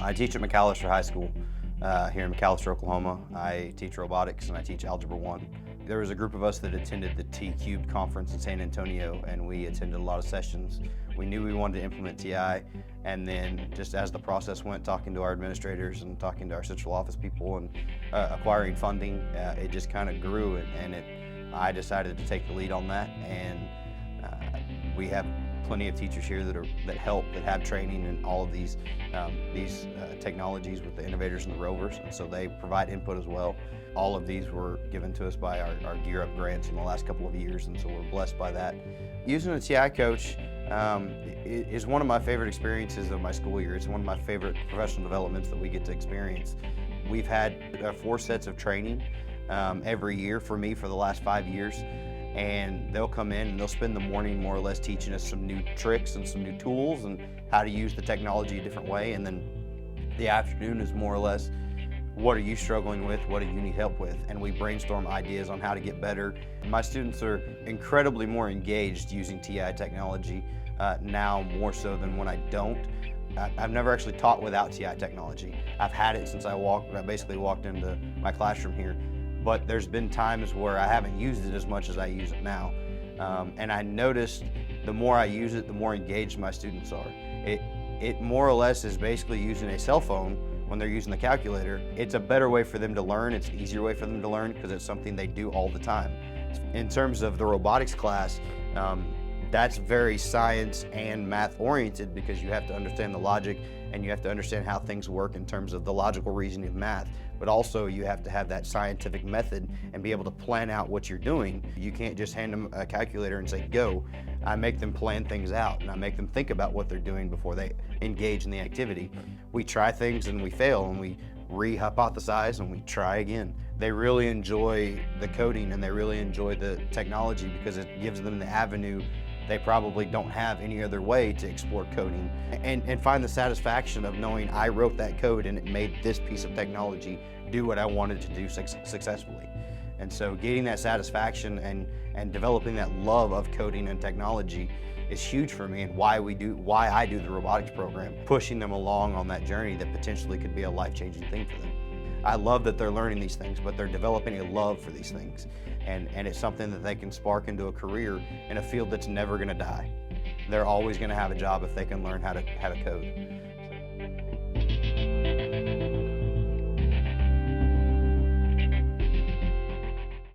I teach at McAlester High School here in McAlester, Oklahoma. I teach robotics and I teach Algebra 1. There was a group of us that attended the T-Cubed conference in San Antonio, and we attended a lot of sessions. We knew we wanted to implement TI, and then just as the process went, talking to our administrators and talking to our central office people and acquiring funding, it just kind of grew, and I decided to take the lead on that. And we have plenty of teachers here that have training in all of these technologies with the innovators and the rovers, and so they provide input as well. All of these were given to us by our Gear Up grants in the last couple of years, and so we're blessed by that. Using a TI coach is one of my favorite experiences of my school year. It's one of my favorite professional developments that we get to experience. We've had 4 sets of training every year for me for the last 5 years. And they'll come in and they'll spend the morning more or less teaching us some new tricks and some new tools and how to use the technology a different way. And then the afternoon is more or less, what are you struggling with? What do you need help with? And we brainstorm ideas on how to get better. My students are incredibly more engaged using TI technology now, more so than when I don't. I've never actually taught without TI technology. I've had it since I basically walked into my classroom here. But there's been times where I haven't used it as much as I use it now. And I noticed the more I use it, the more engaged my students are. It more or less is basically using a cell phone when they're using the calculator. It's a better way for them to learn. It's an easier way for them to learn because it's something they do all the time. In terms of the robotics class, that's very science and math oriented because you have to understand the logic and you have to understand how things work in terms of the logical reasoning of math, but also you have to have that scientific method and be able to plan out what you're doing. You can't just hand them a calculator and say, go. I make them plan things out and I make them think about what they're doing before they engage in the activity. We try things and we fail and we re-hypothesize and we try again. They really enjoy the coding and they really enjoy the technology because it gives them the avenue they probably don't have any other way to explore coding and find the satisfaction of knowing I wrote that code and it made this piece of technology do what I wanted to do successfully. And so getting that satisfaction and developing that love of coding and technology is huge for me and why I do the robotics program, pushing them along on that journey that potentially could be a life-changing thing for them. I love that they're learning these things, but they're developing a love for these things. And it's something that they can spark into a career in a field that's never gonna die. They're always gonna have a job if they can learn how to code.